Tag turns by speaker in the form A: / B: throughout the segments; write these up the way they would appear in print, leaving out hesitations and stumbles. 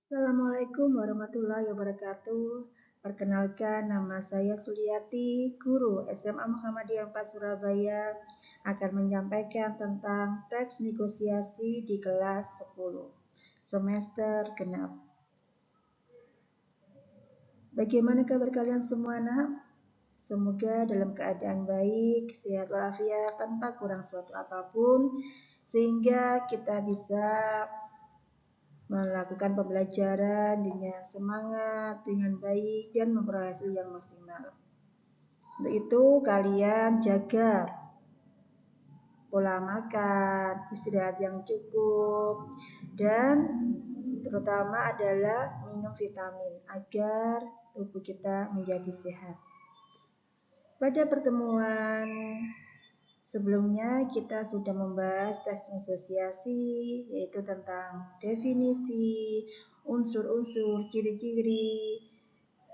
A: Assalamualaikum warahmatullahi wabarakatuh. Perkenalkan, nama saya Suliati, guru SMA Muhammadiyah 4 Surabaya, akan menyampaikan tentang teks negosiasi di kelas 10, semester genap. Bagaimana kabar kalian semua, nak? Semoga dalam keadaan baik, sehat walafiat, tanpa kurang suatu apapun, sehingga kita bisa melakukan pembelajaran dengan semangat, dengan baik, dan memperoleh hasil yang maksimal. Untuk itu, kalian jaga pola makan, istirahat yang cukup, dan terutama adalah minum vitamin agar tubuh kita menjadi sehat. Pada pertemuan sebelumnya kita sudah membahas teks negosiasi, yaitu tentang definisi, unsur-unsur, ciri-ciri,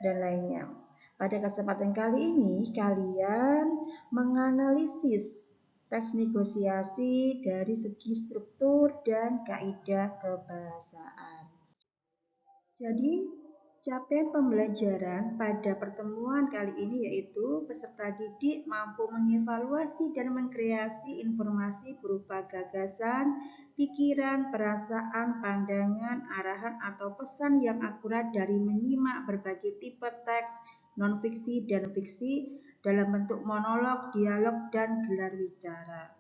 A: dan lainnya. Pada kesempatan kali ini, kalian menganalisis teks negosiasi dari segi struktur dan kaidah kebahasaan. Jadi, capaian pembelajaran pada pertemuan kali ini yaitu peserta didik mampu mengevaluasi dan mengkreasi informasi berupa gagasan, pikiran, perasaan, pandangan, arahan, atau pesan yang akurat dari menyimak berbagai tipe teks, non-fiksi dan fiksi dalam bentuk monolog, dialog, dan gelar bicara.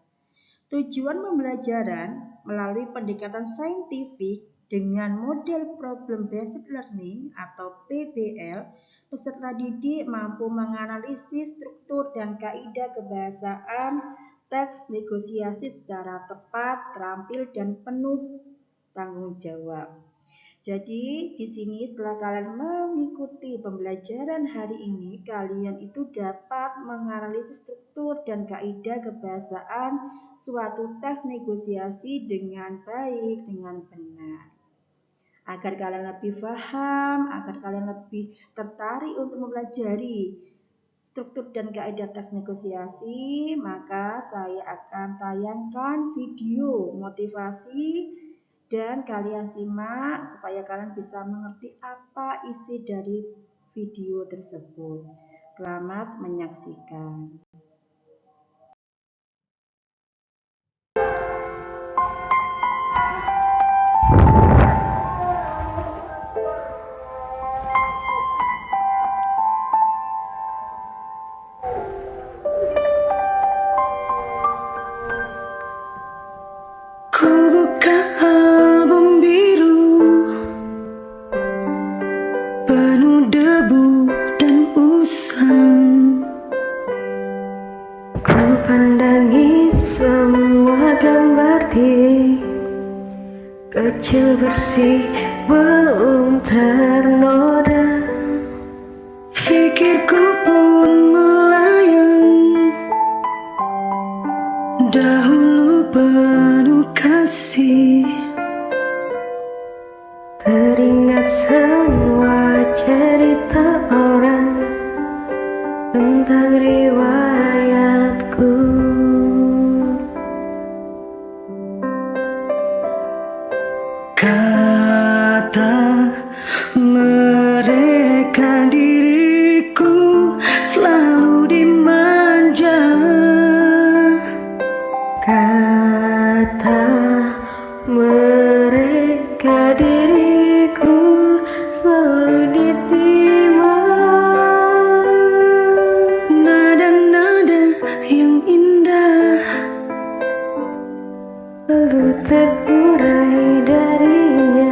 A: Tujuan pembelajaran melalui pendekatan saintifik dengan model Problem Based Learning atau PBL, peserta didik mampu menganalisis struktur dan kaidah kebahasaan teks negosiasi secara tepat, terampil, dan penuh tanggung jawab. Jadi, di sini setelah kalian mengikuti pembelajaran hari ini, kalian itu dapat menganalisis struktur dan kaidah kebahasaan suatu teks negosiasi dengan baik, dengan benar. Agar kalian lebih paham, agar kalian lebih tertarik untuk mempelajari struktur dan kaidah teks negosiasi, maka saya akan tayangkan video motivasi dan kalian simak supaya kalian bisa mengerti apa isi dari video tersebut. Selamat menyaksikan.
B: Pandangi semua gambar diri kecil bersih belum ternoda. Pikirku pun melayang, dahulu penuh kasih. Teringat semua cerita orang tentang riwayatku. Kata mereka diriku selalu dimanja. Kata mereka diriku selalu ditimbang. Nada-nada yang indah lalu terurai darinya.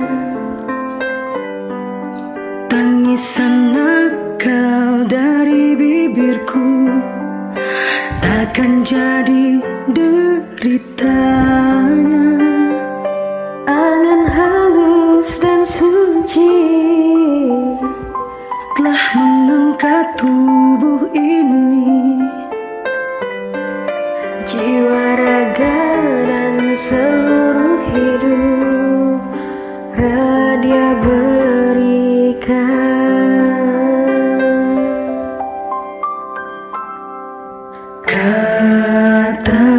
B: Tangisan nakal dari bibirku takkan jadi deritanya. Angan halus dan suci telah mengangkat tubuh ini. Jiwa, raga, dan seluruh hidup Dia berikan. Kata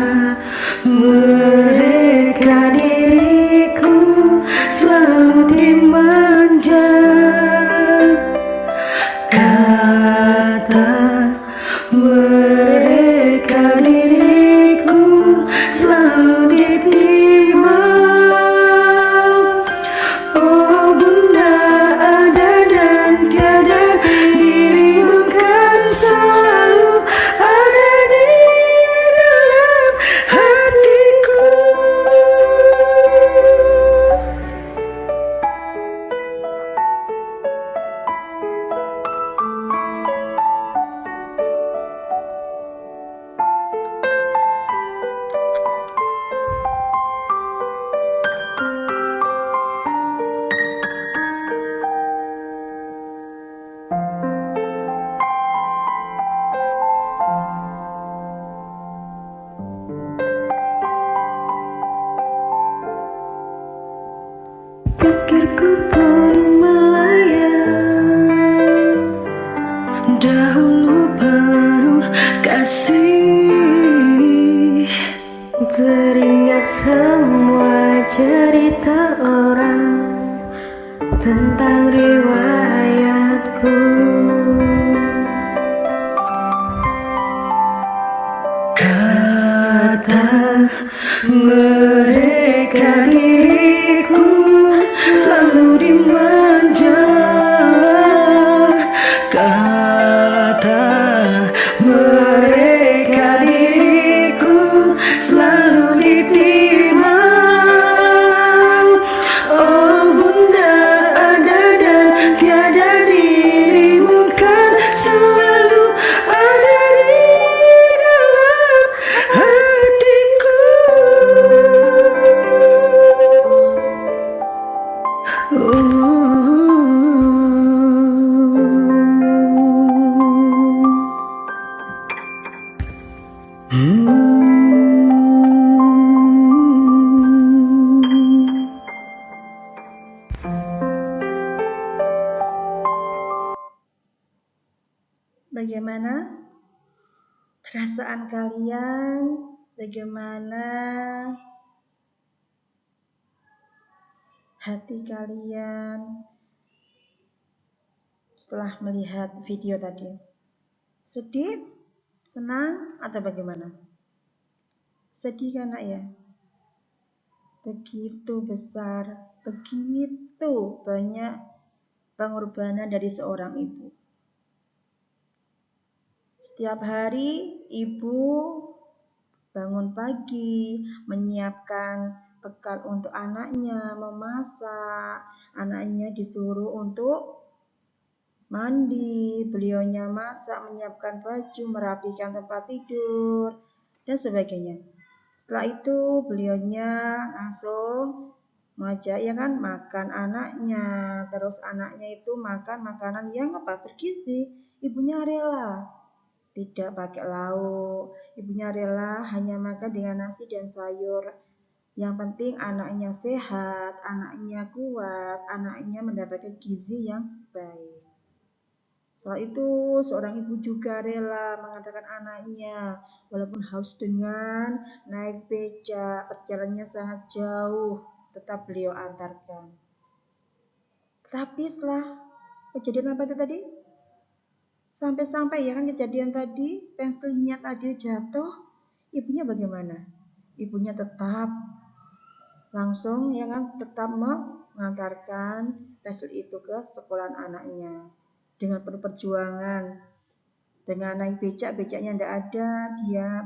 B: mereka diriku selalu dimanja. hatiku pun melayang. Dahulu penuh kasih, teringat semua cerita orang tentang riwayatku. Kata mereka diriku selalu dimanja. Kata mereka diriku selalu ditimang. Oh bunda ada dan tiada, dirimu kan selalu ada di dalam hatiku.
A: Bagaimana perasaan kalian? Bagaimana hati kalian setelah melihat video tadi? Sedih? Senang? Atau bagaimana? Sedih kan nak ya? Begitu besar, begitu banyak pengorbanan dari seorang ibu. Setiap hari ibu bangun pagi, menyiapkan bekal untuk anaknya, memasak, anaknya disuruh untuk mandi, beliaunya masak, menyiapkan baju, merapikan tempat tidur, dan sebagainya. Setelah itu beliaunya langsung mengajak makan anaknya, terus anaknya itu makan makanan yang bergizi. Ibunya rela, tidak pakai lauk, ibunya rela hanya makan dengan nasi dan sayur. Yang penting anaknya sehat, anaknya kuat, anaknya mendapatkan gizi yang baik. Setelah itu seorang ibu juga rela mengantarkan anaknya, walaupun harus dengan naik becak, perjalanannya sangat jauh, tetap beliau antarkan. Tapi setelah kejadian apa itu tadi? Sampai-sampai kejadian tadi, pensilnya tadi jatuh, ibunya bagaimana? Ibunya tetap langsung tetap mengantarkan pensil itu ke sekolahan anaknya dengan penuh perjuangan. Dengan naik becaknya tidak ada,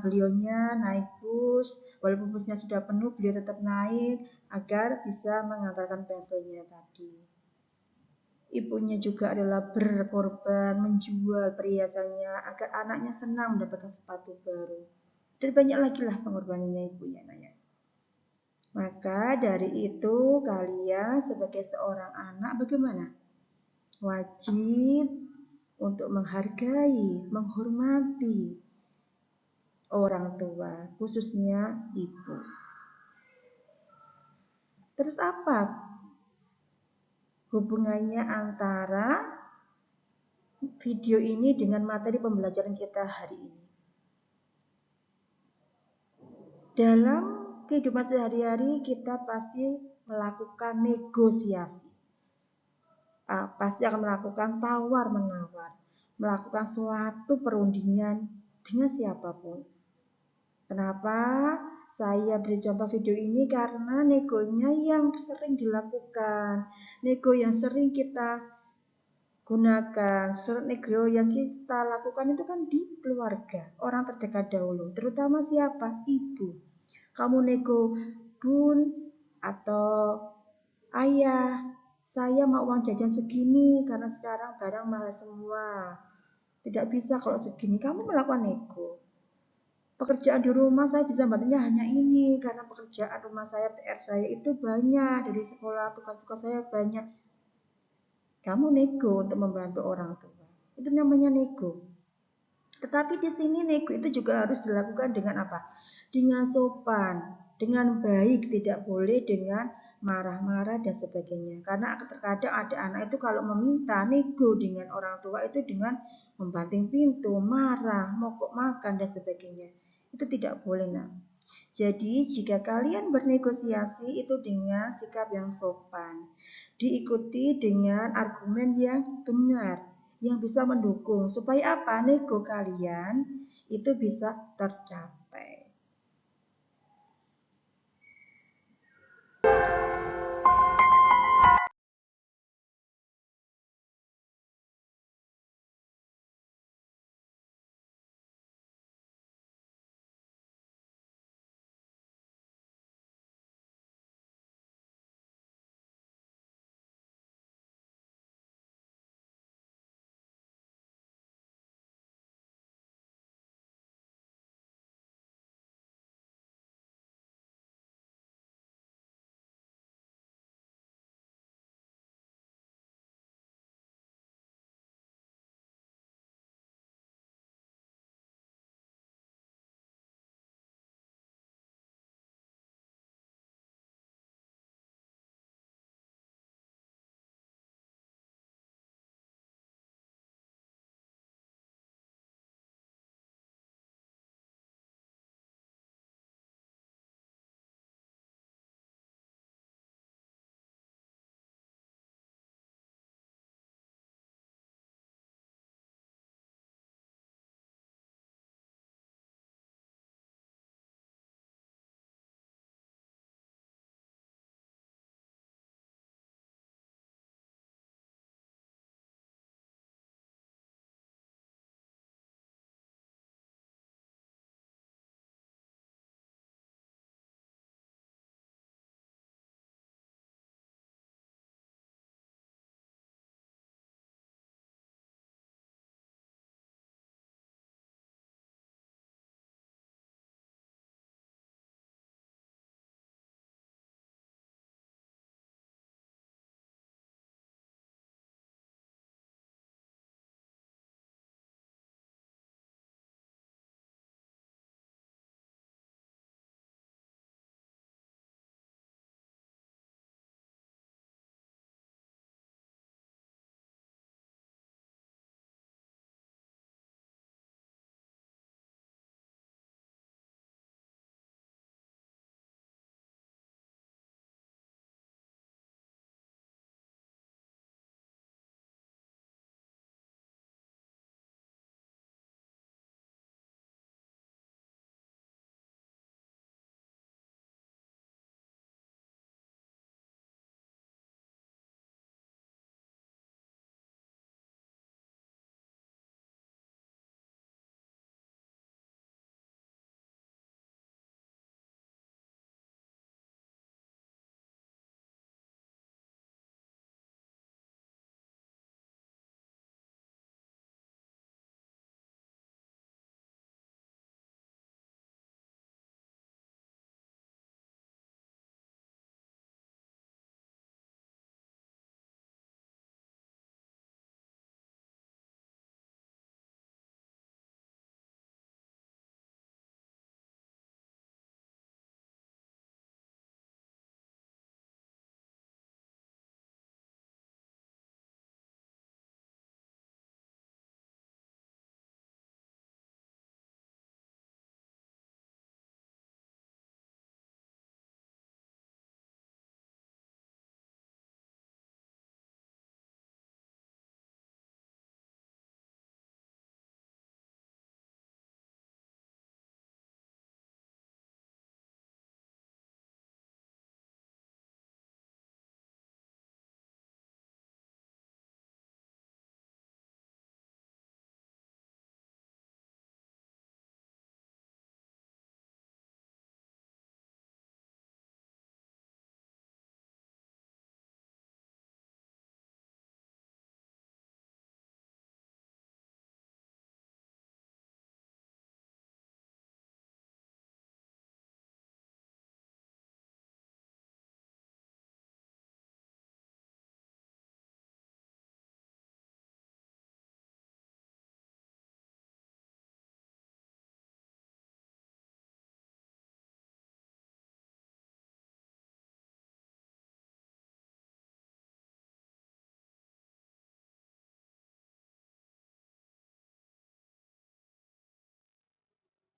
A: beliaunya naik bus, walaupun busnya sudah penuh, beliau tetap naik agar bisa mengantarkan pensilnya tadi. Ibunya juga adalah berkorban menjual perhiasannya agar anaknya senang mendapatkan sepatu baru. Dan banyak lagi lah pengorbanannya ibunya. Maka dari itu kalian sebagai seorang anak bagaimana? Wajib untuk menghargai, menghormati orang tua, khususnya ibu. Terus apa hubungannya antara video ini dengan materi pembelajaran kita hari ini? Dalam kehidupan sehari-hari kita pasti melakukan negosiasi. Pasti akan melakukan tawar-menawar, melakukan suatu perundingan dengan siapapun. Kenapa saya beri contoh video ini? Karena negonya yang sering dilakukan, nego yang sering kita gunakan, nego yang kita lakukan itu kan di keluarga, orang terdekat dahulu, terutama siapa? Ibu. Kamu nego, bun atau ayah, saya mau uang jajan segini karena sekarang barang mahal semua. Tidak bisa kalau segini. Kamu melakukan nego. Pekerjaan di rumah saya bisa bantunya hanya ini karena pekerjaan rumah saya, PR saya itu banyak, dari sekolah tugas-tugas saya banyak. Kamu nego untuk membantu orang tua. Itu namanya nego. Tetapi di sini nego itu juga harus dilakukan dengan apa? Dengan sopan, dengan baik, tidak boleh dengan marah-marah dan sebagainya. Karena terkadang ada anak itu kalau meminta nego dengan orang tua itu dengan membanting pintu, marah, mogok makan dan sebagainya. Itu tidak boleh, Nak. Jadi jika kalian bernegosiasi itu dengan sikap yang sopan, diikuti dengan argumen yang benar, yang bisa mendukung supaya apa? Nego kalian itu bisa tercapai.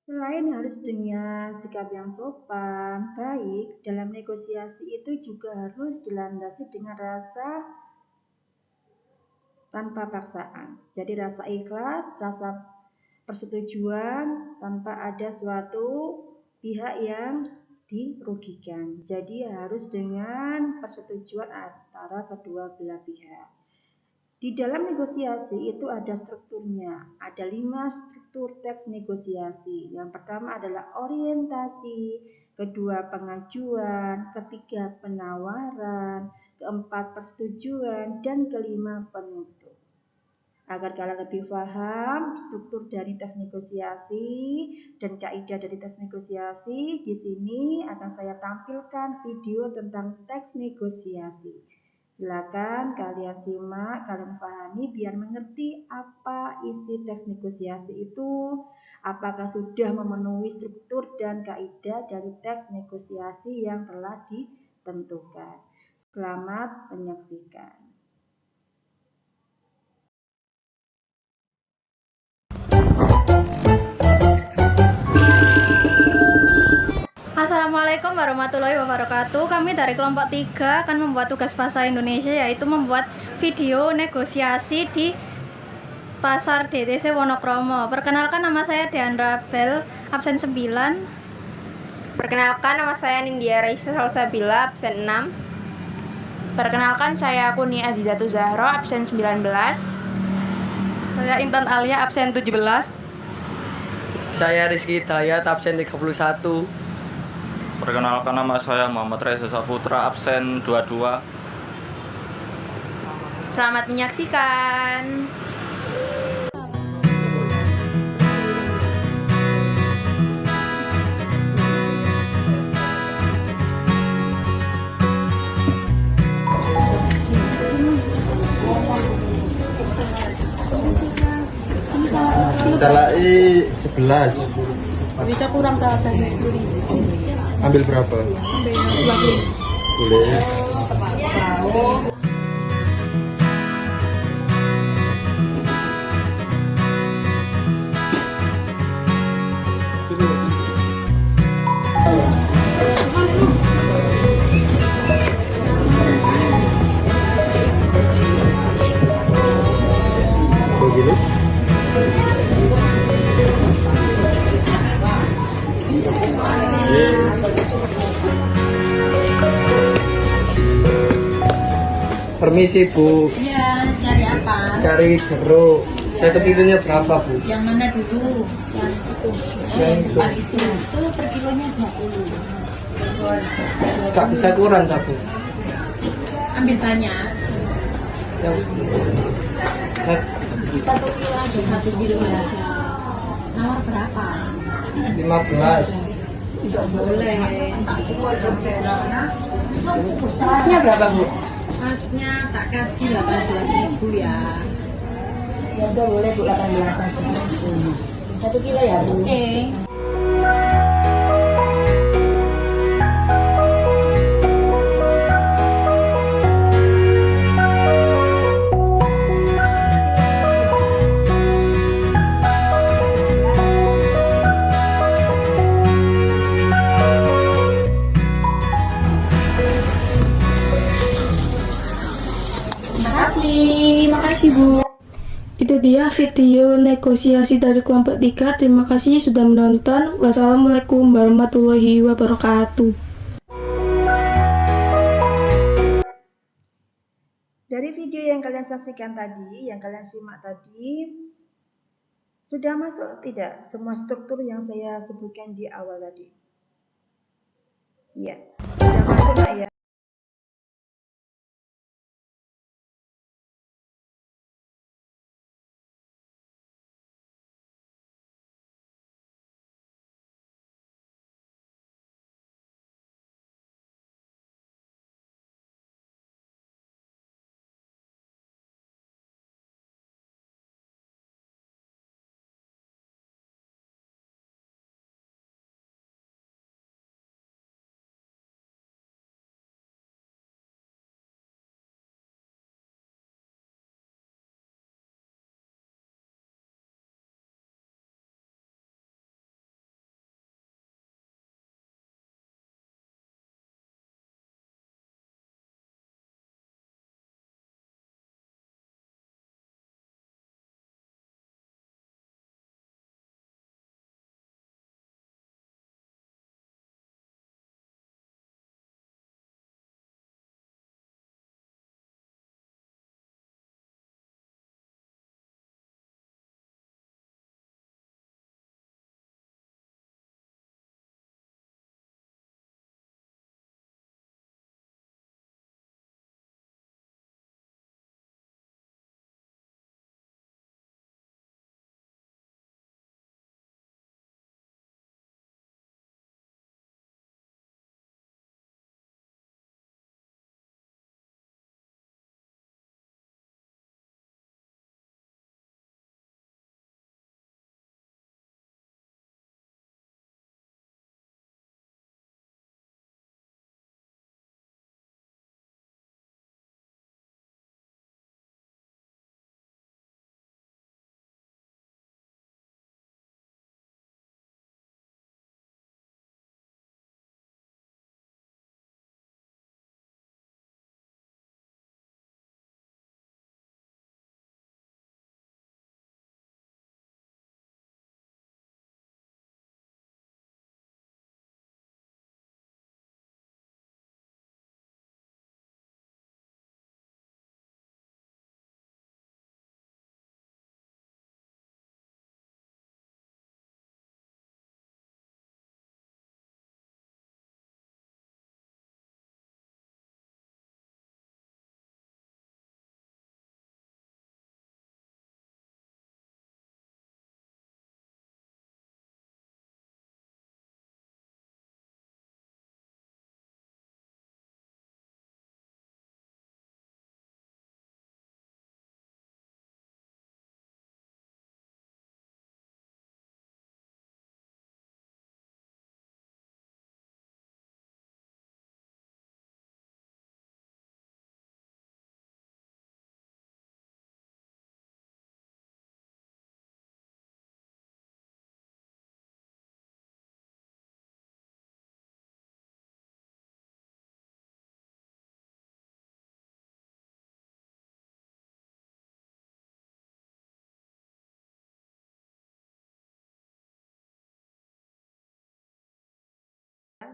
A: Selain harus dengan sikap yang sopan, baik, dalam negosiasi itu juga harus dilandasi dengan rasa tanpa paksaan. Jadi rasa ikhlas, rasa persetujuan tanpa ada suatu pihak yang dirugikan. Jadi harus dengan persetujuan antara kedua belah pihak. Di dalam negosiasi itu ada strukturnya, ada 5 struktur teks negosiasi. Yang pertama adalah orientasi, kedua pengajuan, ketiga penawaran, keempat persetujuan, dan kelima penutup. Agar kalian lebih paham struktur dari teks negosiasi dan kaidah dari teks negosiasi, di sini akan saya tampilkan video tentang teks negosiasi. Silakan kalian simak, kalian pahami biar mengerti apa isi teks negosiasi itu, apakah sudah memenuhi struktur dan kaidah dari teks negosiasi yang telah ditentukan. Selamat menyaksikan.
C: Assalamualaikum warahmatullahi wabarakatuh. Kami dari kelompok 3 akan membuat tugas bahasa Indonesia, yaitu membuat video negosiasi di Pasar DTC Wonokromo. Perkenalkan, nama saya Deandra Bel, absen 9.
D: Perkenalkan, nama saya Nindya Raisa Salsabila, absen 6.
E: Perkenalkan, saya Kuni Azizatu Zahro, absen 19.
F: Saya Intan Alia, absen 17.
G: Saya Rizky Hidayat, absen 31.
H: Perkenalkan, nama saya Muhammad Reza Saputra, absen 22.
E: Selamat menyaksikan.
I: Talai 11.
F: Bisa kurang ke atas 10.000.
I: Ambil berapa? Boleh. Begini.
G: Permisi Bu.
F: Iya, cari apa?
G: Cari jeruk. Saya kepilihnya berapa Bu?
F: Yang mana dulu? Yang itu.
G: Yang itu.
F: Itu per kilonya 20.
G: Tak bisa kurang tak Bu?
F: Ambil banyak.
G: Yang
F: 1 kilo aja, 1 kilo ya. Nawar berapa?
G: 15.
F: Tidak boleh.
E: Masnya berapa, Bu?
F: Masnya tak kasih 18.000 ya.
E: Ya udah, boleh Bu, 18 aja. 1 kilo ya, Bu?
F: Oke.
E: Makasih, Bu.
J: Itu dia video negosiasi dari kelompok 3. Terima kasih sudah menonton. Wassalamualaikum warahmatullahi wabarakatuh.
A: Dari video yang kalian saksikan tadi, yang kalian simak tadi, sudah masuk tidak semua struktur yang saya sebutkan di awal tadi? Iya, sudah masuk Mbak ya?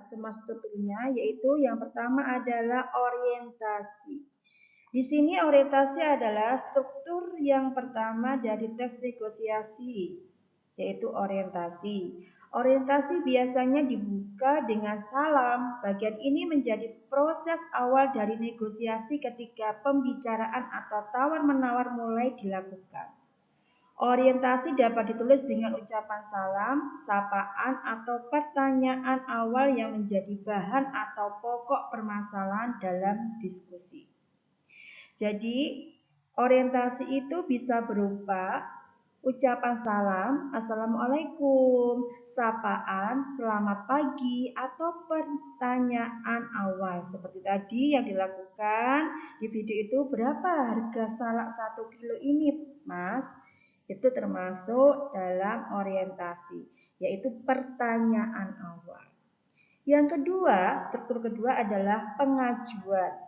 A: semua strukturnya, yaitu yang pertama adalah orientasi. Di sini orientasi adalah struktur yang pertama dari teks negosiasi, yaitu orientasi. Orientasi biasanya dibuka dengan salam. Bagian ini menjadi proses awal dari negosiasi ketika pembicaraan atau tawar-menawar mulai dilakukan. Orientasi dapat ditulis dengan ucapan salam, sapaan, atau pertanyaan awal yang menjadi bahan atau pokok permasalahan dalam diskusi. Jadi, orientasi itu bisa berupa ucapan salam, assalamualaikum, sapaan, selamat pagi, atau pertanyaan awal. Seperti tadi yang dilakukan di video itu, berapa harga salak 1 kilo ini, Mas? Itu termasuk dalam orientasi, yaitu pertanyaan awal. Yang kedua, struktur kedua adalah pengajuan.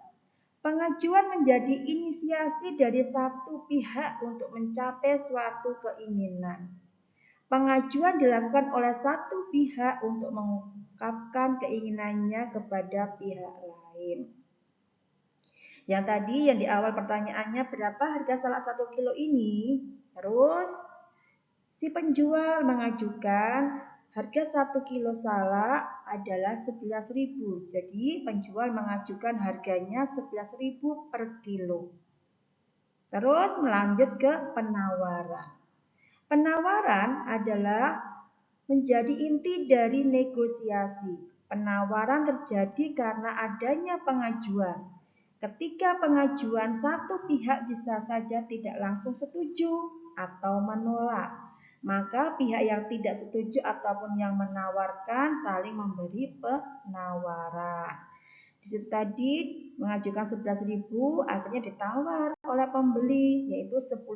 A: Pengajuan menjadi inisiasi dari satu pihak untuk mencapai suatu keinginan. Pengajuan dilakukan oleh satu pihak untuk mengungkapkan keinginannya kepada pihak lain. Yang tadi yang di awal pertanyaannya berapa harga salak 1 kilo ini? Terus si penjual mengajukan harga 1 kilo salak adalah 11.000. Jadi penjual mengajukan harganya 11.000 per kilo. Terus melanjut ke penawaran. Penawaran adalah menjadi inti dari negosiasi. Penawaran terjadi karena adanya pengajuan. Ketika pengajuan satu pihak bisa saja tidak langsung setuju atau menolak, maka pihak yang tidak setuju ataupun yang menawarkan saling memberi penawaran. Di situ tadi mengajukan 11.000, akhirnya ditawar oleh pembeli yaitu 10.000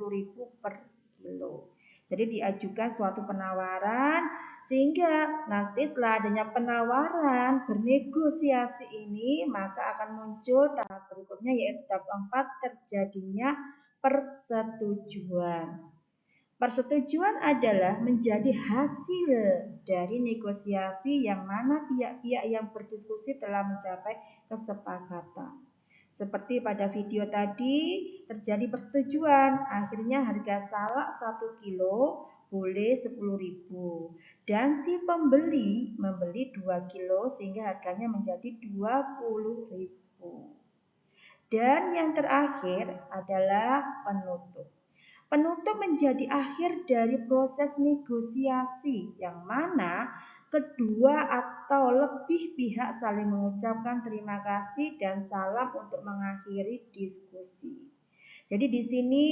A: per kilo. Jadi diajukan suatu penawaran sehingga nanti setelah adanya penawaran bernegosiasi ini maka akan muncul tahap berikutnya yaitu tahap keempat, terjadinya persetujuan. Persetujuan adalah menjadi hasil dari negosiasi yang mana pihak-pihak yang berdiskusi telah mencapai kesepakatan. Seperti pada video tadi, terjadi persetujuan, akhirnya harga salak 1 kilo boleh 10.000 dan si pembeli membeli 2 kilo sehingga harganya menjadi 20.000. Dan yang terakhir adalah penutup. Penutup menjadi akhir dari proses negosiasi yang mana kedua atau lebih pihak saling mengucapkan terima kasih dan salam untuk mengakhiri diskusi. Jadi di sini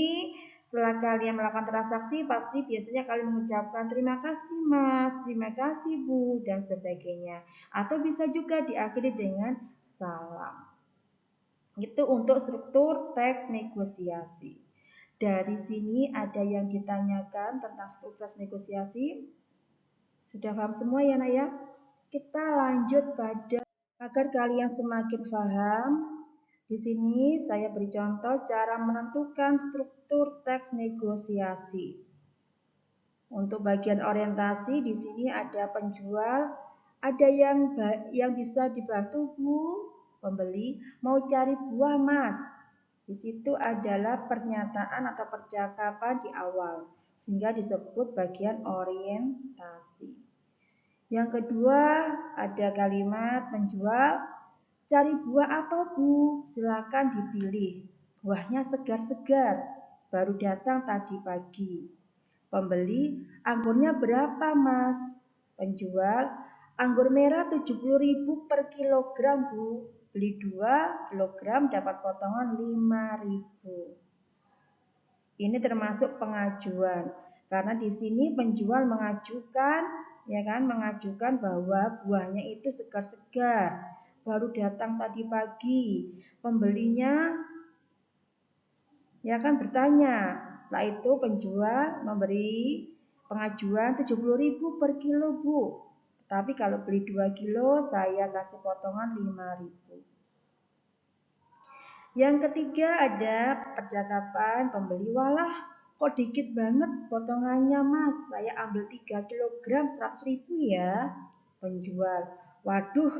A: setelah kalian melakukan transaksi pasti biasanya kalian mengucapkan terima kasih Mas, terima kasih Bu, dan sebagainya. Atau bisa juga diakhiri dengan salam. Itu untuk struktur teks negosiasi. Dari sini ada yang ditanyakan tentang struktur negosiasi. Sudah paham semua ya nak ya? Kita lanjut pada agar kalian semakin paham. Di sini saya beri contoh cara menentukan struktur teks negosiasi. Untuk bagian orientasi di sini ada penjual, ada yang bisa dibantu Bu, pembeli mau cari buah Mas. Di situ adalah pernyataan atau percakapan di awal, sehingga disebut bagian orientasi. Yang kedua, ada kalimat penjual, cari buah apa Bu? Silakan dipilih. Buahnya segar-segar, baru datang tadi pagi. Pembeli, anggurnya berapa Mas? Penjual, anggur merah 70.000 per kilogram Bu. Beli 2 kg dapat potongan 5.000. Ini termasuk pengajuan karena di sini penjual mengajukan bahwa buahnya itu segar-segar, baru datang tadi pagi. Pembelinya bertanya. Setelah itu penjual memberi pengajuan 70.000 per kilo Bu. Tapi kalau beli 2 kilo saya kasih potongan 5.000. Yang ketiga ada percakapan pembeli, walah kok dikit banget potongannya Mas, saya ambil 3 kg 100.000 ya. Penjual, Waduh,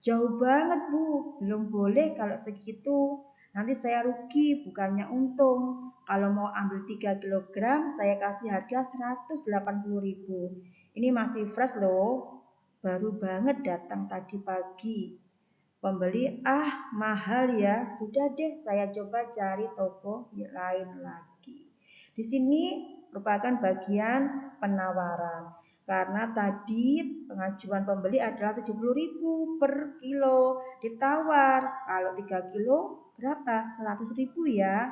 A: jauh banget Bu, belum boleh kalau segitu. Nanti saya rugi, bukannya untung. Kalau mau ambil 3 kg, saya kasih harga 180.000. Ini masih fresh loh, baru banget datang tadi pagi. Pembeli, mahal ya. Sudah deh, saya coba cari toko lain lagi. Di sini merupakan bagian penawaran. Karena tadi pengajuan pembeli adalah 70.000 per kilo. Ditawar, kalau 3 kilo berapa? 100.000 ya.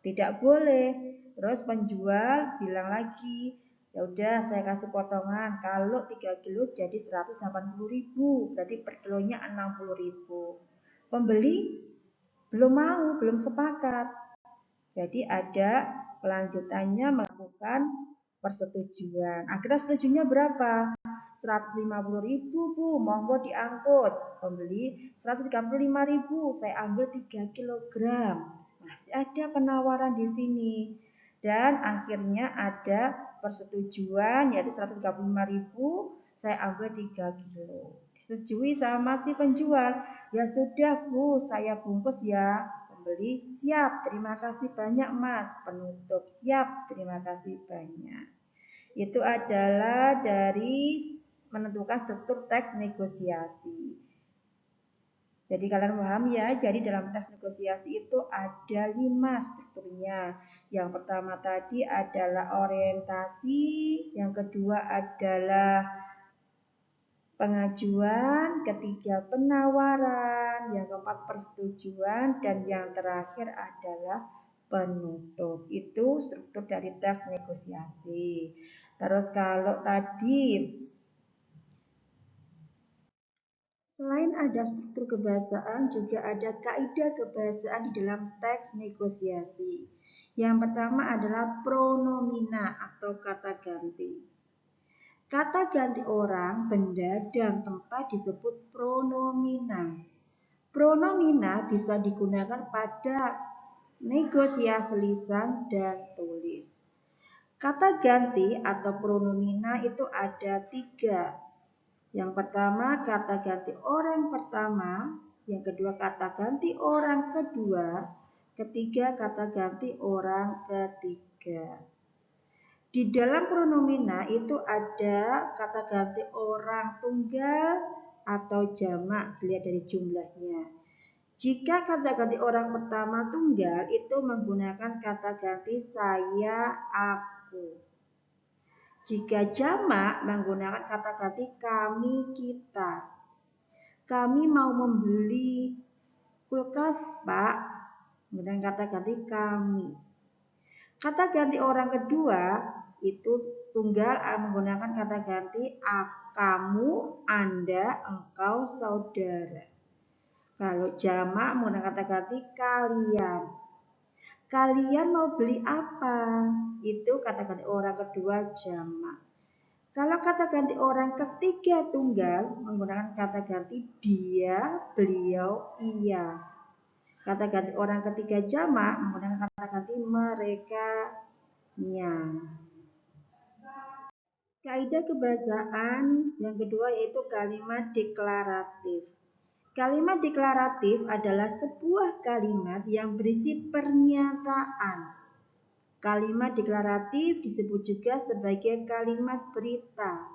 A: Tidak boleh. Terus penjual bilang lagi, ya udah saya kasih potongan. Kalau 3 kilo jadi 180.000, berarti per kilonya 60.000. Pembeli belum mau, belum sepakat. Jadi ada kelanjutannya melakukan persetujuan. Akhirnya setujunya berapa? 150.000 Bu, monggo diangkut. Pembeli 135.000, saya ambil 3 kg. Masih ada penawaran di sini. Dan akhirnya ada persetujuan yaitu 135.000, saya ambil 3 kilo. Disetujui sama si penjual. Ya sudah Bu, saya bungkus ya. Pembeli, siap, terima kasih banyak Mas. Penutup, siap, terima kasih banyak. Itu adalah dari menentukan struktur teks negosiasi. Jadi kalian paham ya, jadi dalam teks negosiasi itu ada 5 strukturnya. Yang pertama tadi adalah orientasi, yang kedua adalah pengajuan, ketiga penawaran, yang keempat persetujuan, dan yang terakhir adalah penutup. Itu struktur dari teks negosiasi. Terus kalau tadi selain ada struktur kebahasaan, juga ada kaidah kebahasaan di dalam teks negosiasi. Yang pertama adalah pronomina atau kata ganti. Kata ganti orang, benda, dan tempat disebut pronomina. Pronomina bisa digunakan pada negosiasi lisan dan tulis. Kata ganti atau pronomina itu ada 3. Yang pertama kata ganti orang pertama, yang kedua kata ganti orang kedua, ketiga kata ganti orang ketiga. Di dalam pronomina itu ada kata ganti orang tunggal atau jamak, dilihat dari jumlahnya. Jika kata ganti orang pertama tunggal itu menggunakan kata ganti saya, aku. Jika jamak menggunakan kata ganti kami, kita. Kami mau membeli kulkas, Pak, menggunakan kata ganti kami. Kata ganti orang kedua itu tunggal menggunakan kata ganti kamu, Anda, engkau, saudara. Kalau jamak menggunakan kata ganti kalian. Kalian mau beli apa? Itu kata ganti orang kedua jamak. Kalau kata ganti orang ketiga tunggal menggunakan kata ganti dia, beliau, ia. Kata ganti orang ketiga jamak menggunakan kata ganti mereka, nya. Kaidah kebahasaan yang kedua yaitu kalimat deklaratif. Kalimat deklaratif adalah sebuah kalimat yang berisi pernyataan. Kalimat deklaratif disebut juga sebagai kalimat berita.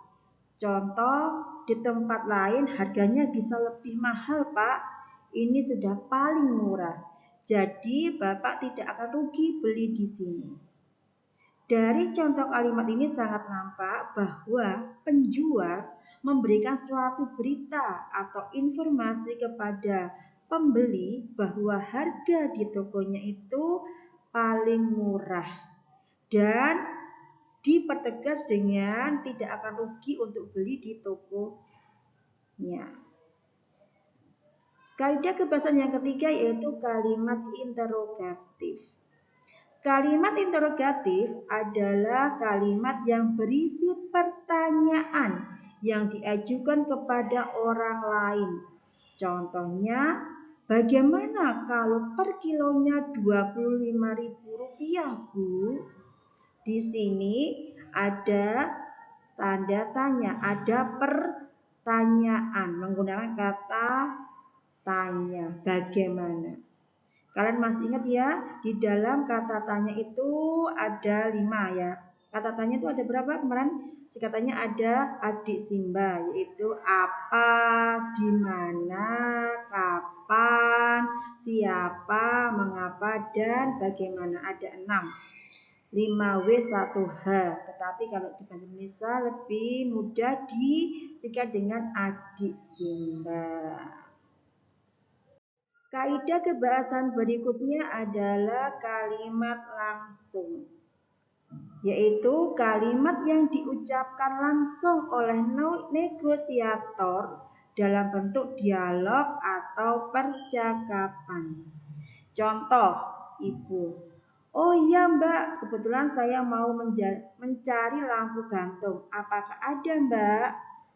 A: Contoh, di tempat lain harganya bisa lebih mahal, Pak. Ini sudah paling murah. Jadi, Bapak tidak akan rugi beli di sini. Dari contoh kalimat ini sangat nampak bahwa penjual memberikan suatu berita atau informasi kepada pembeli bahwa harga di tokonya itu paling murah dan dipertegas dengan tidak akan rugi untuk beli di tokonya. Kaidah kebahasaan yang ketiga yaitu kalimat interrogatif. Kalimat interrogatif adalah kalimat yang berisi pertanyaan yang diajukan kepada orang lain. Contohnya, bagaimana kalau per kilonya Rp25.000, Bu? Di sini ada tanda tanya, ada tanyaan, menggunakan kata tanya, bagaimana. Kalian masih ingat ya, di dalam kata tanya itu ada 5 ya. Kata tanya itu ada berapa kemarin? Singkatannya ada adik Simba, yaitu apa, di mana, kapan, siapa, mengapa, dan bagaimana. Ada 6. 5W 1H. Tetapi kalau di bahasa Indonesia lebih mudah disingkat dengan adik Simba. Kaidah kebahasan berikutnya adalah kalimat langsung, yaitu kalimat yang diucapkan langsung oleh negosiator dalam bentuk dialog atau percakapan. Contoh, Ibu. Oh iya Mbak, kebetulan saya mau mencari lampu gantung. Apakah ada Mbak?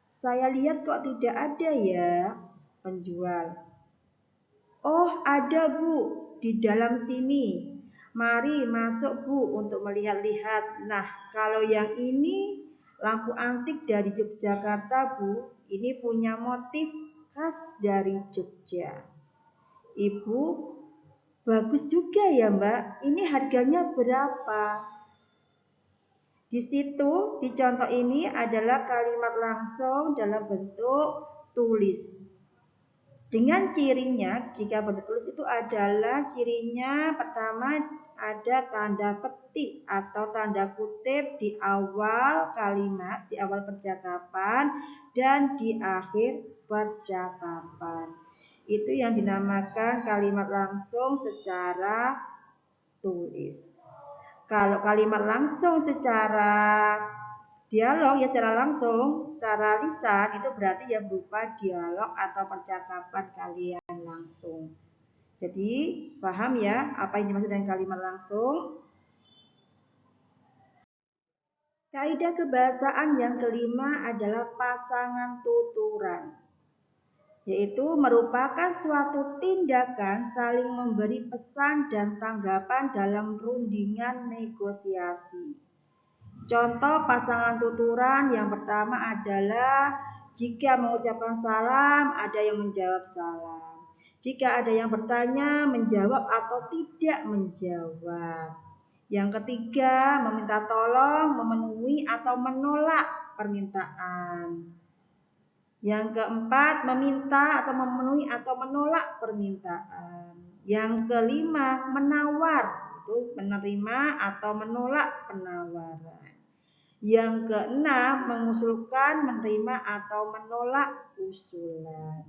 A: Saya lihat kok tidak ada ya. Penjual. Oh ada Bu, di dalam sini. Mari masuk Bu untuk melihat-lihat. Nah kalau yang ini lampu antik dari Yogyakarta Bu. Ini punya motif khas dari Jogja. Ibu, bagus juga ya Mbak. Ini harganya berapa? Di situ, di contoh ini adalah kalimat langsung dalam bentuk tulis. Dengan cirinya, jika bentuk tulis itu adalah cirinya pertama ada tanda petik atau tanda kutip di awal kalimat, di awal percakapan, dan di akhir percakapan. Itu yang dinamakan kalimat langsung secara tulis. Kalau kalimat langsung secara dialog ya secara langsung, secara lisan itu berarti ya berupa dialog atau percakapan kalian langsung. Jadi paham ya apa yang dimaksud dengan kalimat langsung? Kaidah kebahasaan yang kelima adalah pasangan tuturan, yaitu merupakan suatu tindakan saling memberi pesan dan tanggapan dalam rundingan negosiasi. Contoh pasangan tuturan yang pertama adalah jika mengucapkan salam, ada yang menjawab salam. Jika ada yang bertanya, menjawab atau tidak menjawab. Yang ketiga, meminta tolong, memenuhi atau menolak permintaan. Yang keempat, meminta atau memenuhi atau menolak permintaan. Yang kelima, menawar, itu menerima atau menolak penawaran. Yang keenam, mengusulkan, menerima atau menolak usulan.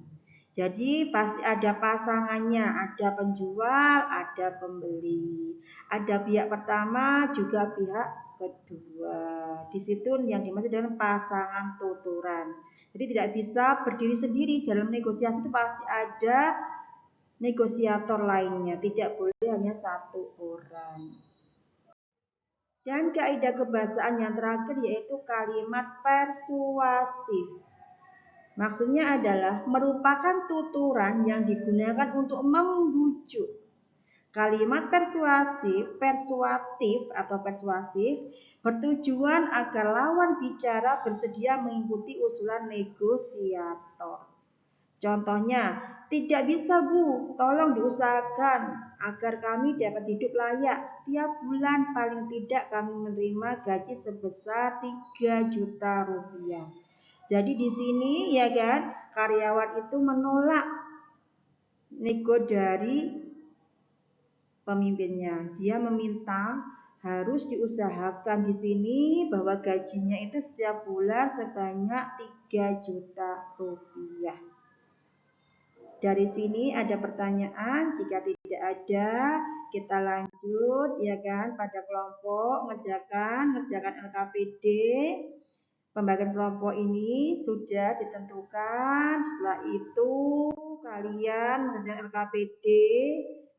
A: Jadi pasti ada pasangannya, ada penjual, ada pembeli. Ada pihak pertama, juga pihak kedua. Di situ yang dimaksud dengan pasangan tuturan. Jadi tidak bisa berdiri sendiri, dalam negosiasi itu pasti ada negosiator lainnya, tidak boleh hanya satu orang. Dan kaidah kebahasaan yang terakhir yaitu kalimat persuasif. Maksudnya adalah merupakan tuturan yang digunakan untuk membujuk. Kalimat persuatif bertujuan agar lawan bicara bersedia mengikuti usulan negosiator. Contohnya, tidak bisa Bu, tolong diusahakan agar kami dapat hidup layak. Setiap bulan paling tidak kami menerima gaji sebesar 3 juta rupiah. Jadi di sini ya kan, karyawan itu menolak nego dari pemimpinnya. Dia meminta harus diusahakan di sini bahwa gajinya itu setiap bulan sebanyak 3 juta rupiah. Dari sini ada pertanyaan, jika tidak ada kita lanjut ya kan pada kelompok ngerjakan LKPD. Pembagian kelompok ini sudah ditentukan. Setelah itu kalian mengerjakan LKPD.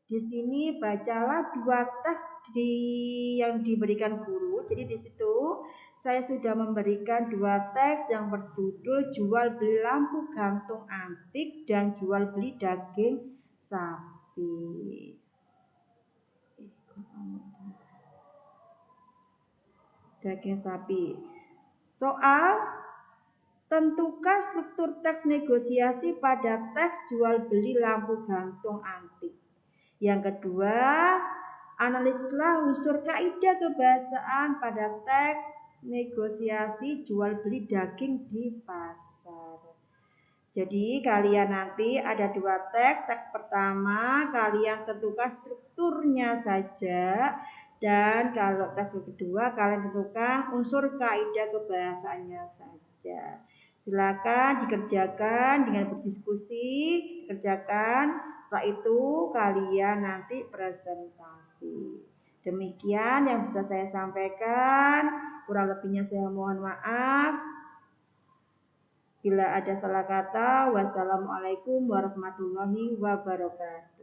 A: Di sini bacalah 2 teks yang diberikan guru. Jadi di situ saya sudah memberikan 2 teks yang berjudul jual beli lampu gantung antik dan jual beli daging sapi. Daging sapi. Soal Tentukan struktur teks negosiasi pada teks jual beli lampu gantung antik. Yang kedua, analisislah unsur kaidah kebahasaan pada teks negosiasi jual beli daging di pasar. Jadi kalian nanti ada 2 teks. Teks pertama kalian tentukan strukturnya saja, dan kalau teks kedua kalian tentukan unsur kaidah kebahasaannya saja. Silakan dikerjakan dengan berdiskusi, dikerjakan. Setelah itu kalian nanti presentasi. Demikian yang bisa saya sampaikan. Kurang lebihnya saya mohon maaf. Bila ada salah kata, wassalamualaikum warahmatullahi wabarakatuh.